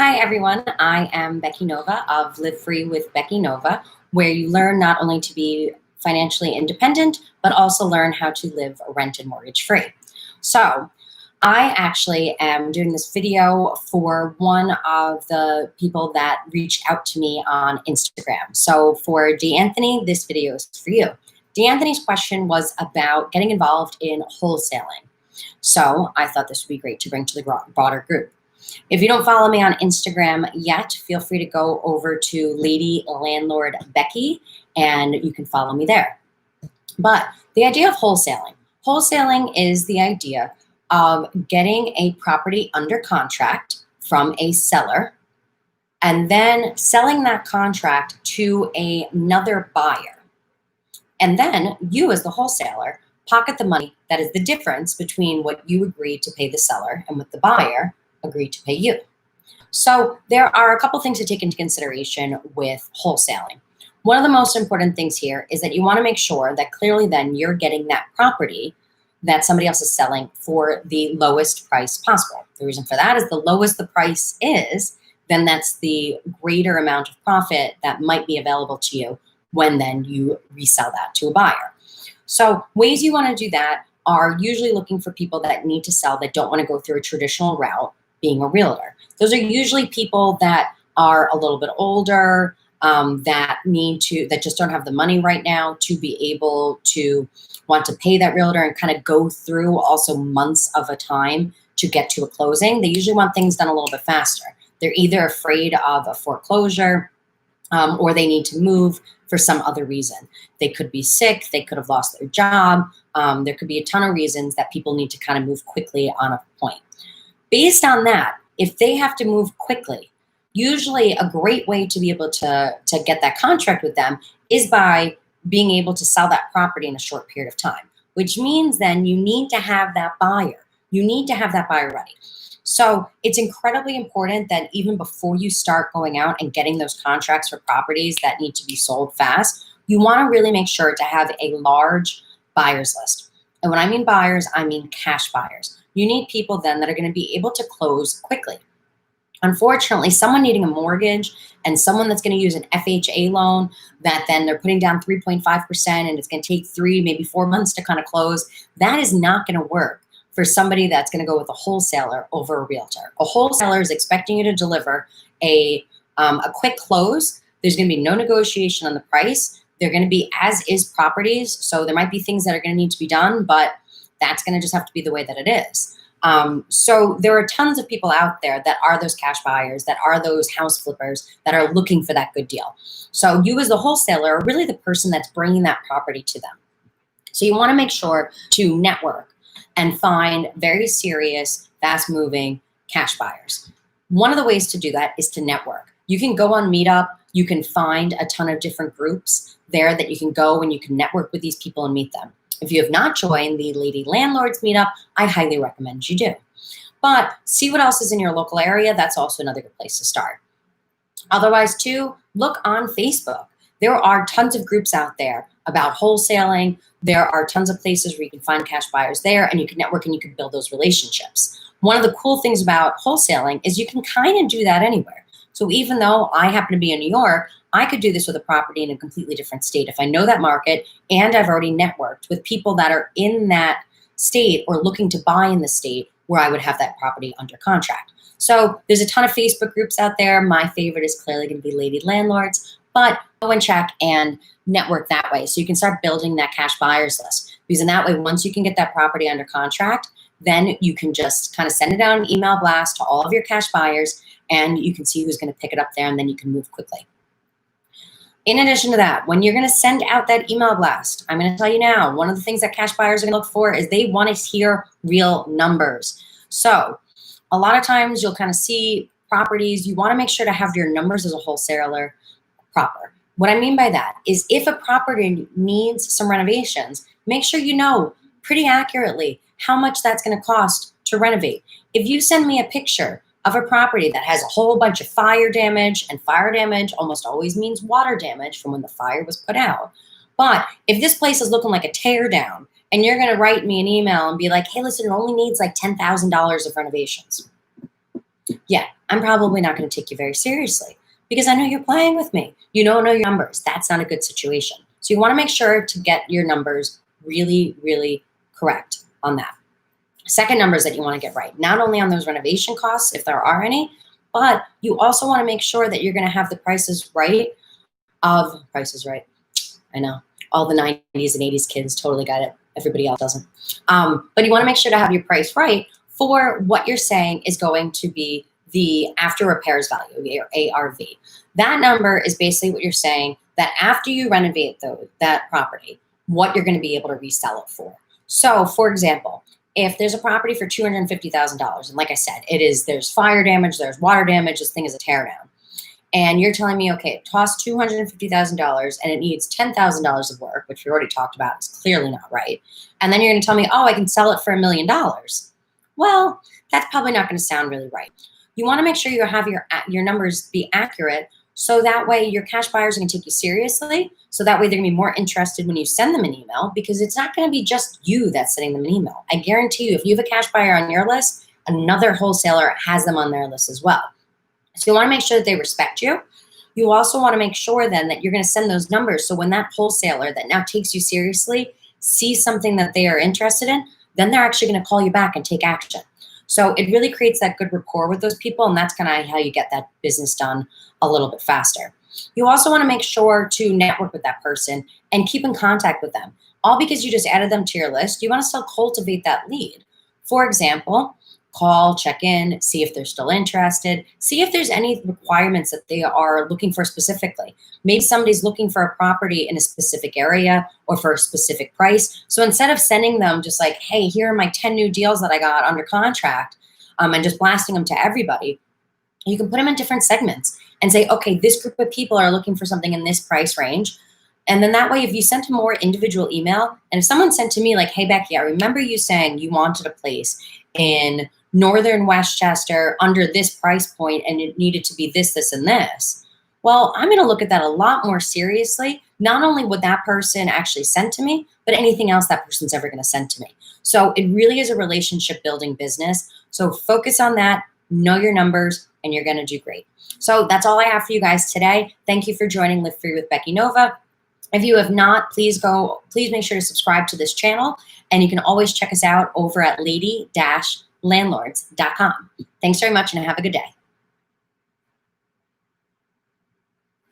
Hi, everyone. I am Becky Nova of Live Free with Becky Nova, where you learn not only to be financially independent, but also learn how to live rent and mortgage free. So, I actually am doing this video for one of the people that reached out to me on Instagram. So, for DeAnthony, this video is for you. DeAnthony's question was about getting involved in wholesaling. So, I thought this would be great to bring to the broader group. If you don't follow me on Instagram yet, feel free to go over to Lady Landlord Becky and you can follow me there. But the idea of wholesaling is the idea of getting a property under contract from a seller and then selling that contract to another buyer. And then you, as the wholesaler, pocket the money that is the difference between what you agreed to pay the seller and what the buyer agreed to pay you. So there are a couple things to take into consideration with wholesaling. One of the most important things here is that you want to make sure that clearly then you're getting that property that somebody else is selling for the lowest price possible. The reason for that is the lowest the price is, then that's the greater amount of profit that might be available to you when then you resell that to a buyer. So ways you want to do that are usually looking for people that need to sell that don't want to go through a traditional route, being a realtor. Those are usually people that are a little bit older, that just don't have the money right now to be able to want to pay that realtor and kind of go through also months of a time to get to a closing. They usually want things done a little bit faster. They're either afraid of a foreclosure or they need to move for some other reason. They could be sick, they could have lost their job. There could be a ton of reasons that people need to kind of move quickly on a point. Based on that, if they have to move quickly, usually a great way to be able to get that contract with them is by being able to sell that property in a short period of time, which means then you need to have that buyer. You need to have that buyer ready. So it's incredibly important that even before you start going out and getting those contracts for properties that need to be sold fast, you want to really make sure to have a large buyers list. And when I mean buyers, I mean cash buyers. You need people then that are going to be able to close quickly. Unfortunately, someone needing a mortgage and someone that's going to use an FHA loan that then they're putting down 3.5% and it's going to take 3, maybe 4 months to kind of close, that is not going to work for somebody that's going to go with a wholesaler over a realtor. A wholesaler is expecting you to deliver a quick close. There's going to be no negotiation on the price. They're going to be as is properties. So there might be things that are going to need to be done, but that's going to just have to be the way that it is. So there are tons of people out there that are those cash buyers, that are those house flippers that are looking for that good deal. So you as the wholesaler are really the person that's bringing that property to them. So you want to make sure to network and find very serious, fast moving cash buyers. One of the ways to do that is to network. You can go on Meetup. You can find a ton of different groups there that you can go and you can network with these people and meet them. If you have not joined the Lady Landlords meetup, I highly recommend you do. But see what else is in your local area. That's also another good place to start. Otherwise, too, look on Facebook. There are tons of groups out there about wholesaling. There are tons of places where you can find cash buyers there and you can network and you can build those relationships. One of the cool things about wholesaling is you can kind of do that anywhere. So even though I happen to be in New York, I could do this with a property in a completely different state. If I know that market and I've already networked with people that are in that state or looking to buy in the state where I would have that property under contract. So there's a ton of Facebook groups out there. My favorite is clearly going to be Lady Landlords, but go and check and network that way. So you can start building that cash buyers list. Because in that way, once you can get that property under contract, then you can just kind of send it out an email blast to all of your cash buyers and you can see who's going to pick it up there and then you can move quickly. In addition to that, when you're going to send out that email blast, I'm going to tell you now, one of the things that cash buyers are going to look for is they want to hear real numbers. So a lot of times you'll kind of see properties, you want to make sure to have your numbers as a wholesaler proper. What I mean by that is if a property needs some renovations, make sure you know pretty accurately how much that's going to cost to renovate. If you send me a picture of a property that has a whole bunch of fire damage, and fire damage almost always means water damage from when the fire was put out. But if this place is looking like a tear down and you're going to write me an email and be like, hey, listen, it only needs like $10,000 of renovations. Yeah, I'm probably not going to take you very seriously because I know you're playing with me. You don't know your numbers. That's not a good situation. So you want to make sure to get your numbers really, really correct on that. Second numbers that you want to get right, not only on those renovation costs, if there are any, but you also want to make sure that you're going to have the prices right of prices right. I know all the 90s and 80s kids totally got it. Everybody else doesn't. But you want to make sure to have your price right for what you're saying is going to be the after repairs value, your ARV. That number is basically what you're saying that after you renovate that property, what you're going to be able to resell it for. So, for example, if there's a property for $250,000, and like I said, there's fire damage, there's water damage, this thing is a tear down, and you're telling me, okay, it costs $250,000 and it needs $10,000 of work, which we already talked about is clearly not right. And then you're going to tell me, oh, I can sell it for $1 million. Well, that's probably not going to sound really right. You want to make sure you have your numbers be accurate, so that way your cash buyers are going to take you seriously. So that way they're going to be more interested when you send them an email, because it's not going to be just you that's sending them an email. I guarantee you, if you have a cash buyer on your list, another wholesaler has them on their list as well. So you want to make sure that they respect you. You also want to make sure then that you're going to send those numbers. So when that wholesaler that now takes you seriously sees something that they are interested in, then they're actually going to call you back and take action. So it really creates that good rapport with those people, and that's kind of how you get that business done a little bit faster. You also want to make sure to network with that person and keep in contact with them. All because you just added them to your list, you want to still cultivate that lead. For example, call, check in, see if they're still interested, see if there's any requirements that they are looking for specifically. Maybe somebody's looking for a property in a specific area or for a specific price. So instead of sending them just like, hey, here are my 10 new deals that I got under contract, and just blasting them to everybody, you can put them in different segments and say, okay, this group of people are looking for something in this price range. And then that way, if you sent a more individual email, and if someone sent to me like, hey, Becky, I remember you saying you wanted a place in Northern Westchester under this price point and it needed to be this, this, and this. Well, I'm going to look at that a lot more seriously, not only what that person actually sent to me, but anything else that person's ever going to send to me. So it really is a relationship building business. So focus on that, know your numbers, and you're going to do great. So that's all I have for you guys today. Thank you for joining Live Free with Becky Nova. If you have not, please make sure to subscribe to this channel, and you can always check us out over at lady-landlords.com. Thanks very much and have a good day.